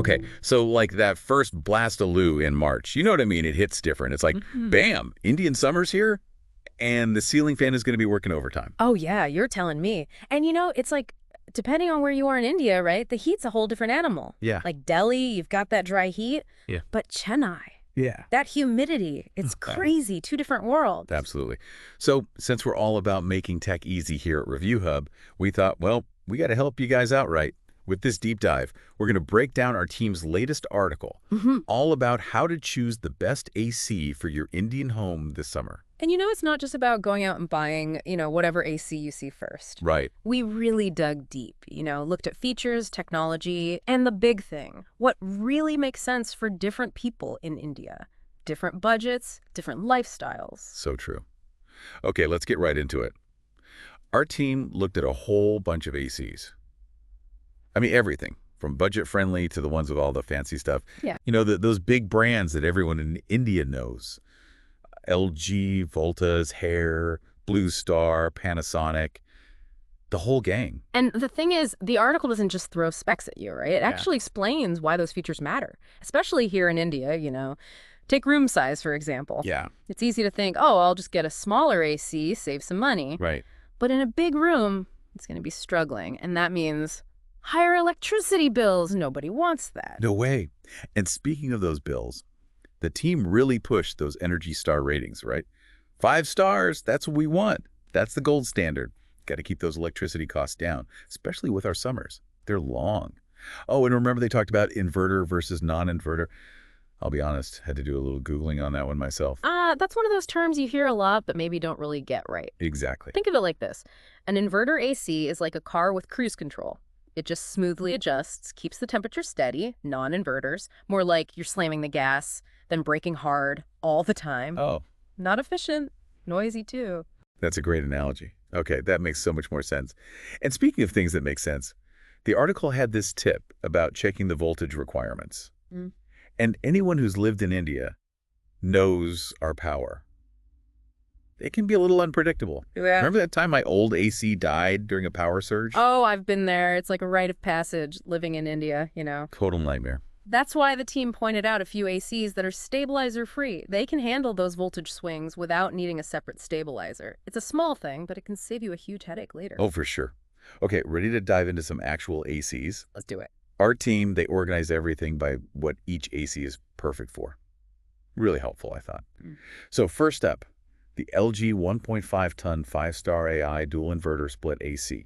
Okay, so like that first blast-a-loo in March, you know what I mean? It hits different. It's like, bam, Indian summer's here, and the ceiling fan is going to be working overtime. Oh, yeah, you're telling me. And it's like, depending on where you are in India, right, the heat's a whole different animal. Yeah. Like Delhi, you've got that dry heat. Yeah. But Chennai, Yeah. that humidity, it's crazy. Two different worlds. Absolutely. So since we're all about making tech easy here at ReviewHub, we thought, well, we got to help you guys out right. With this deep dive, we're going to break down our team's latest article, all about how to choose the best AC for your Indian home this summer. And it's not just about going out and buying, whatever AC you see first. Right. We really dug deep, looked at features, technology, and the big thing, what really makes sense for different people in India. Different budgets, different lifestyles. So true. Okay, let's get right into it. Our team looked at a whole bunch of ACs. I mean, everything, from budget-friendly to the ones with all the fancy stuff. Yeah. Those big brands that everyone in India knows. LG, Voltas, Hair, Blue Star, Panasonic, the whole gang. And the thing is, the article doesn't just throw specs at you, right? It actually explains why those features matter, especially here in India, Take room size, for example. Yeah. It's easy to think, oh, I'll just get a smaller AC, save some money. Right. But in a big room, it's going to be struggling. And that means higher electricity bills. Nobody wants that. No way. And speaking of those bills, the team really pushed those Energy Star ratings, right? 5 stars, that's what we want. That's the gold standard. Got to keep those electricity costs down, especially with our summers. They're long. Oh, and remember they talked about inverter versus non-inverter. I'll be honest, had to do a little Googling on that one myself. That's one of those terms you hear a lot, but maybe don't really get right. Exactly. Think of it like this. An inverter AC is like a car with cruise control. It just smoothly adjusts, keeps the temperature steady, non-inverters, more like you're slamming the gas, then braking hard all the time. Oh. Not efficient, noisy too. That's a great analogy. Okay, that makes so much more sense. And speaking of things that make sense, the article had this tip about checking the voltage requirements. And anyone who's lived in India knows our power. It can be a little unpredictable. Yeah. Remember that time my old AC died during a power surge? Oh, I've been there. It's like a rite of passage living in India, Total nightmare. That's why the team pointed out a few ACs that are stabilizer-free. They can handle those voltage swings without needing a separate stabilizer. It's a small thing, but it can save you a huge headache later. Oh, for sure. Okay, ready to dive into some actual ACs? Let's do it. Our team, they organize everything by what each AC is perfect for. Really helpful, I thought. So first up, the LG 1.5-ton 5-star AI dual inverter split AC.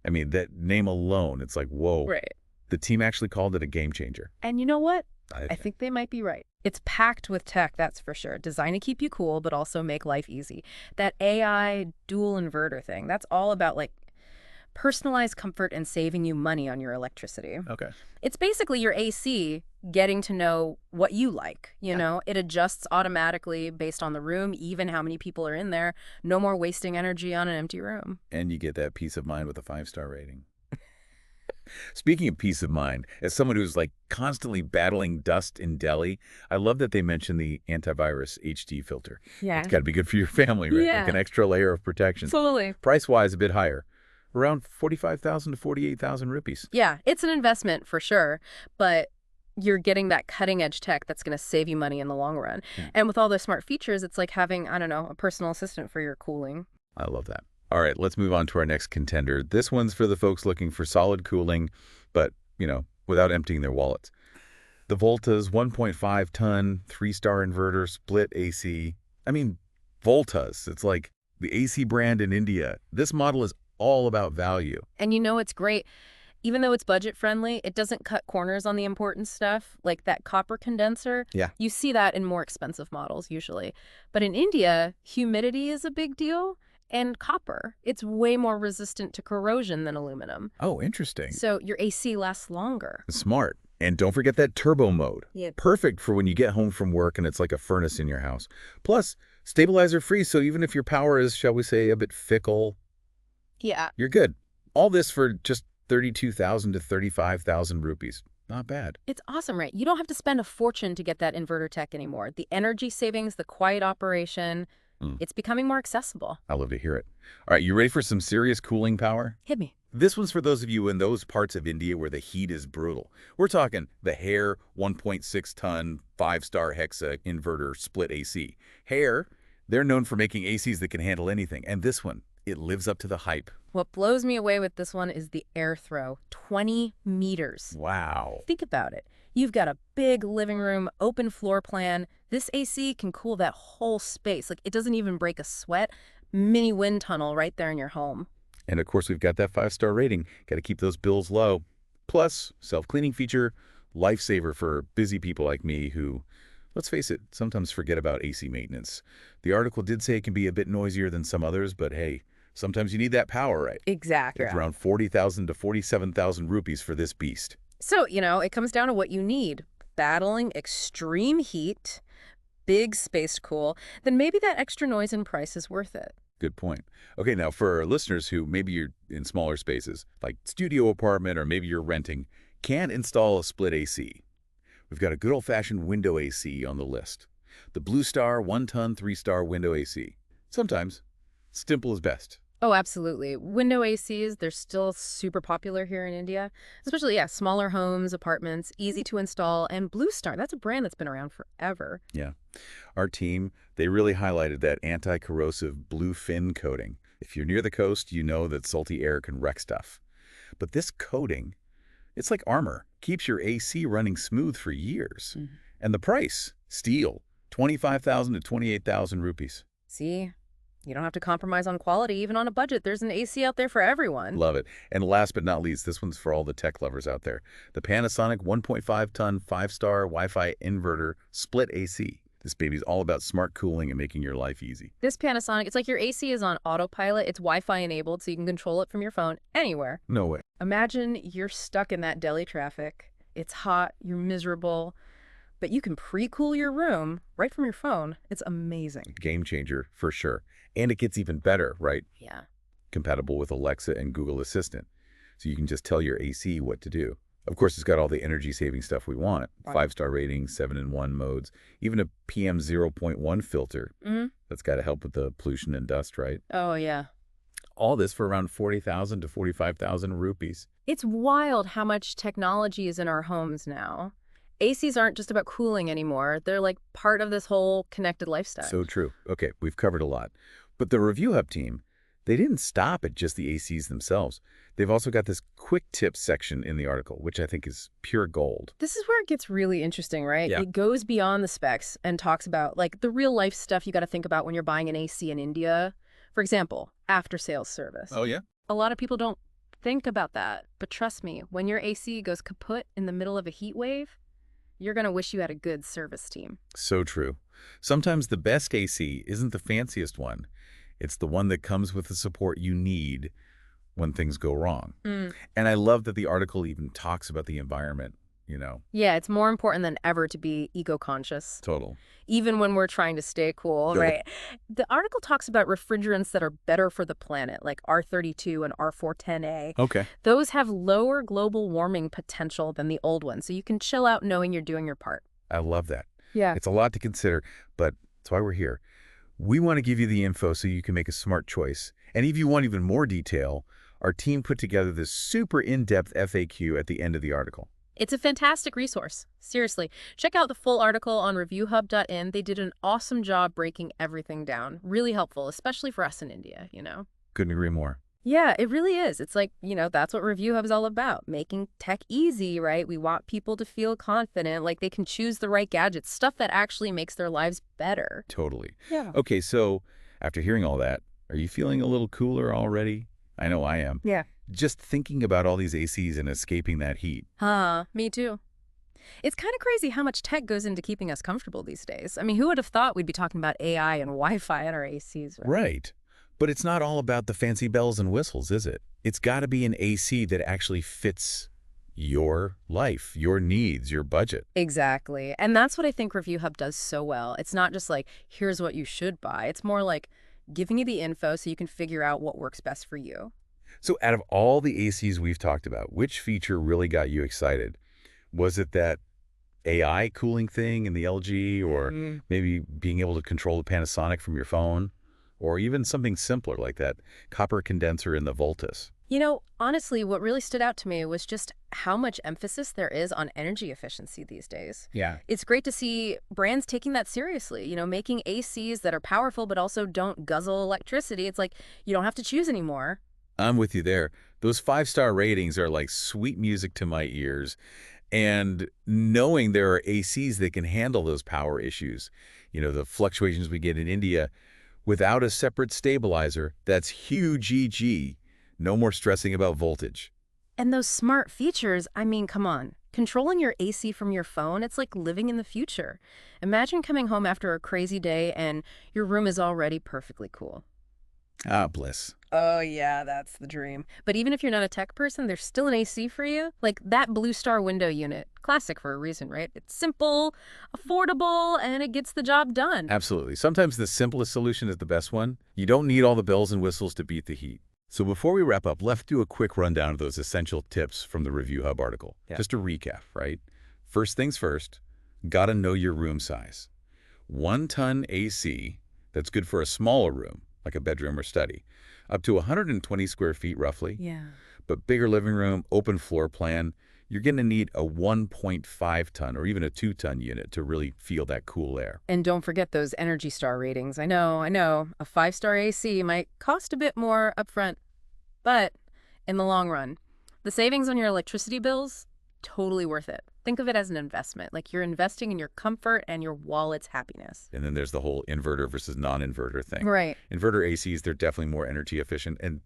I mean, that name alone, it's like, whoa. Right. The team actually called it a game changer. And you know what? I think they might be right. It's packed with tech, that's for sure. Designed to keep you cool, but also make life easy. That AI dual inverter thing, that's all about personalized comfort and saving you money on your electricity. Okay. It's basically your AC getting to know what you like, It adjusts automatically based on the room, even how many people are in there. No more wasting energy on an empty room. And you get that peace of mind with a 5-star rating. Speaking of peace of mind, as someone who's constantly battling dust in Delhi, I love that they mentioned the antivirus HD filter. Yeah. It's got to be good for your family, right? Yeah. Like an extra layer of protection. Absolutely. Price-wise, a bit higher. Around 45,000 to 48,000 rupees. Yeah, it's an investment for sure, but you're getting that cutting-edge tech that's going to save you money in the long run. Yeah. And with all those smart features, it's like having, a personal assistant for your cooling. I love that. All right, let's move on to our next contender. This one's for the folks looking for solid cooling, but, without emptying their wallets. The Voltas 1.5-ton 3-star inverter split AC. I mean, Voltas, it's like the AC brand in India. This model is all about value. And it's great. Even though it's budget-friendly, it doesn't cut corners on the important stuff, like that copper condenser. Yeah. You see that in more expensive models, usually. But in India, humidity is a big deal. And copper, it's way more resistant to corrosion than aluminum. Oh, interesting. So your AC lasts longer. Smart. And don't forget that turbo mode. Yeah. Perfect for when you get home from work and it's like a furnace in your house. Plus, stabilizer free, so even if your power is, shall we say, a bit fickle, Yeah. you're good. All this for just 32,000 to 35,000 rupees. Not bad. It's awesome, right? You don't have to spend a fortune to get that inverter tech anymore. The energy savings, the quiet operation, it's becoming more accessible. I love to hear it. All right, you ready for some serious cooling power? Hit me. This one's for those of you in those parts of India where the heat is brutal. We're talking the Hare 1.6-ton 5-star hexa inverter split AC. Hare, they're known for making ACs that can handle anything, and this one, it lives up to the hype. What blows me away with this one is the airthrow, 20 meters. Wow. Think about it. You've got a big living room, open floor plan. This AC can cool that whole space. Like, it doesn't even break a sweat. Mini wind tunnel right there in your home. And of course, we've got that 5-star rating. Got to keep those bills low. Plus, self-cleaning feature, lifesaver for busy people like me who, let's face it, sometimes forget about AC maintenance. The article did say it can be a bit noisier than some others, but hey, sometimes you need that power, right? Exactly. It's around 40,000 to 47,000 rupees for this beast. So, it comes down to what you need. Battling extreme heat, big space to cool, then maybe that extra noise and price is worth it. Good point. Okay, now for our listeners who maybe you're in smaller spaces, like studio apartment or maybe you're renting, can't install a split AC. We've got a good old-fashioned window AC on the list. The Blue Star 1-ton 3-star window AC. Sometimes, simple is best. Oh, absolutely. Window ACs, they're still super popular here in India, especially, smaller homes, apartments, easy to install. And Blue Star, that's a brand that's been around forever. Yeah. Our team, they really highlighted that anti-corrosive blue fin coating. If you're near the coast, you know that salty air can wreck stuff. But this coating, it's like armor. Keeps your AC running smooth for years. Mm-hmm. And the price, steel, 25,000 to 28,000 rupees. See? You don't have to compromise on quality, even on a budget. There's an AC out there for everyone. Love it. And last but not least, this one's for all the tech lovers out there. The Panasonic 1.5-ton 5-star Wi-Fi inverter split AC. This baby's all about smart cooling and making your life easy. This Panasonic, it's like your AC is on autopilot. It's Wi-Fi enabled, so you can control it from your phone anywhere. No way. Imagine you're stuck in that Delhi traffic. It's hot, you're miserable, but you can pre-cool your room right from your phone. It's amazing. Game changer, for sure. And it gets even better, right? Yeah. Compatible with Alexa and Google Assistant. So you can just tell your AC what to do. Of course, it's got all the energy-saving stuff we want. Right. 5-star ratings, 7-in-1 modes, even a PM 0.1 filter. Mm-hmm. That's got to help with the pollution and dust, right? Oh, yeah. All this for around 40,000 to 45,000 rupees. It's wild how much technology is in our homes now. ACs aren't just about cooling anymore. They're like part of this whole connected lifestyle. So true. Okay, we've covered a lot. But the ReviewHub team, they didn't stop at just the ACs themselves. They've also got this quick tips section in the article, which I think is pure gold. This is where it gets really interesting, right? Yeah. It goes beyond the specs and talks about like the real life stuff you got to think about when you're buying an AC in India. For example, after sales service. Oh, yeah? A lot of people don't think about that. But trust me, when your AC goes kaput in the middle of a heat wave, you're going to wish you had a good service team. So true. Sometimes the best AC isn't the fanciest one. It's the one that comes with the support you need when things go wrong. Mm. And I love that the article even talks about the environment, Yeah, it's more important than ever to be eco-conscious, Total. even when we're trying to stay cool, Yeah. right? The article talks about refrigerants that are better for the planet, like R32 and R410A. Okay. Those have lower global warming potential than the old ones, so you can chill out knowing you're doing your part. I love that. Yeah. It's a lot to consider, but that's why we're here. We want to give you the info so you can make a smart choice. And if you want even more detail, our team put together this super in-depth FAQ at the end of the article. It's a fantastic resource. Seriously, check out the full article on reviewhub.in. They did an awesome job breaking everything down. Really helpful, especially for us in India, Couldn't agree more. Yeah, it really is. It's like, that's what ReviewHub is all about. Making tech easy, right? We want people to feel confident, like they can choose the right gadgets, stuff that actually makes their lives better. Totally. Yeah. Okay, so after hearing all that, are you feeling a little cooler already? I know I am. Yeah. Just thinking about all these ACs and escaping that heat. Me too. It's kind of crazy how much tech goes into keeping us comfortable these days. I mean, who would have thought we'd be talking about AI and Wi-Fi in our ACs, right? Right. But it's not all about the fancy bells and whistles, is it? It's got to be an AC that actually fits your life, your needs, your budget. Exactly. And that's what I think ReviewHub does so well. It's not just like, here's what you should buy. It's more like giving you the info so you can figure out what works best for you. So out of all the ACs we've talked about, which feature really got you excited? Was it that AI cooling thing in the LG, or maybe being able to control the Panasonic from your phone? or even something simpler like that copper condenser in the Voltus. Honestly, what really stood out to me was just how much emphasis there is on energy efficiency these days. Yeah. It's great to see brands taking that seriously, making ACs that are powerful but also don't guzzle electricity. It's like you don't have to choose anymore. I'm with you there. Those 5-star ratings are like sweet music to my ears. And knowing there are ACs that can handle those power issues, the fluctuations we get in India, without a separate stabilizer, that's huge EG. No more stressing about voltage. And those smart features, I mean, come on. Controlling your AC from your phone, it's like living in the future. Imagine coming home after a crazy day and your room is already perfectly cool. Ah, bliss. Oh, yeah, that's the dream. But even if you're not a tech person, there's still an AC for you. Like that Blue Star window unit. Classic for a reason, right? It's simple, affordable, and it gets the job done. Absolutely. Sometimes the simplest solution is the best one. You don't need all the bells and whistles to beat the heat. So before we wrap up, let's do a quick rundown of those essential tips from the ReviewHub article. Yeah. Just a recap, right? First things first, gotta know your room size. 1-ton AC, that's good for a smaller room, like a bedroom or study, up to 120 square feet roughly. Yeah. But bigger living room, open floor plan, you're going to need a 1.5-ton or even a 2-ton unit to really feel that cool air. And don't forget those Energy Star ratings. I know. A 5-star AC might cost a bit more upfront, but in the long run, the savings on your electricity bills, totally worth it. Think of it as an investment, like you're investing in your comfort and your wallet's happiness. And then there's the whole inverter versus non-inverter thing. Right. Inverter ACs, they're definitely more energy efficient and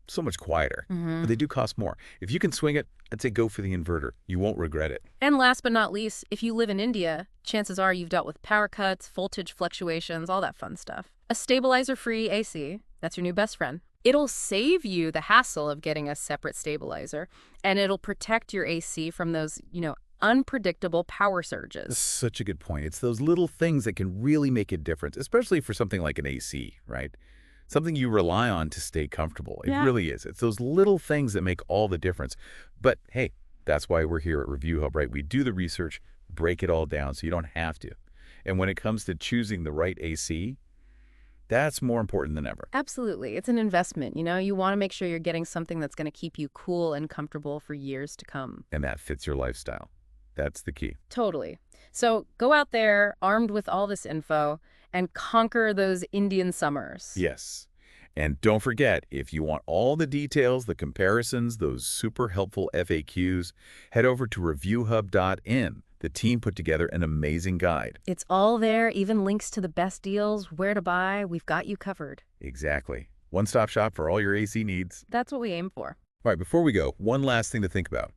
so much quieter, but they do cost more. If you can swing it, I'd say go for the inverter. You won't regret it. And last but not least, if you live in India, chances are you've dealt with power cuts, voltage fluctuations, all that fun stuff. A stabilizer-free AC, that's your new best friend. It'll save you the hassle of getting a separate stabilizer, and it'll protect your AC from those, unpredictable power surges. Such a good point. It's those little things that can really make a difference, especially for something like an AC, right? Something you rely on to stay comfortable. It really is. It's those little things that make all the difference. But hey, that's why we're here at ReviewHub, right? We do the research, break it all down so you don't have to. And when it comes to choosing the right AC, that's more important than ever. Absolutely. It's an investment, You want to make sure you're getting something that's going to keep you cool and comfortable for years to come. And that fits your lifestyle. That's the key. Totally. So go out there armed with all this info and conquer those Indian summers. Yes. And don't forget, if you want all the details, the comparisons, those super helpful FAQs, head over to reviewhub.in. The team put together an amazing guide. It's all there, even links to the best deals, where to buy. We've got you covered. Exactly. One-stop shop for all your AC needs. That's what we aim for. All right, before we go, one last thing to think about.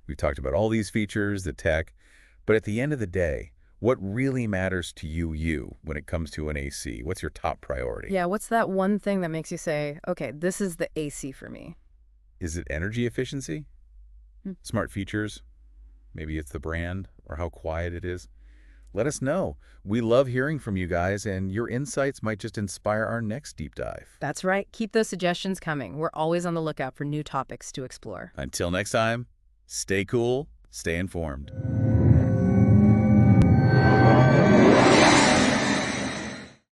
We've talked about all these features, the tech, but at the end of the day, what really matters to you when it comes to an AC? What's your top priority? Yeah, what's that one thing that makes you say, okay, this is the AC for me? Is it energy efficiency? Smart features? Maybe it's the brand or how quiet it is? Let us know. We love hearing from you guys, and your insights might just inspire our next deep dive. That's right. Keep those suggestions coming. We're always on the lookout for new topics to explore. Until next time, stay cool, stay informed.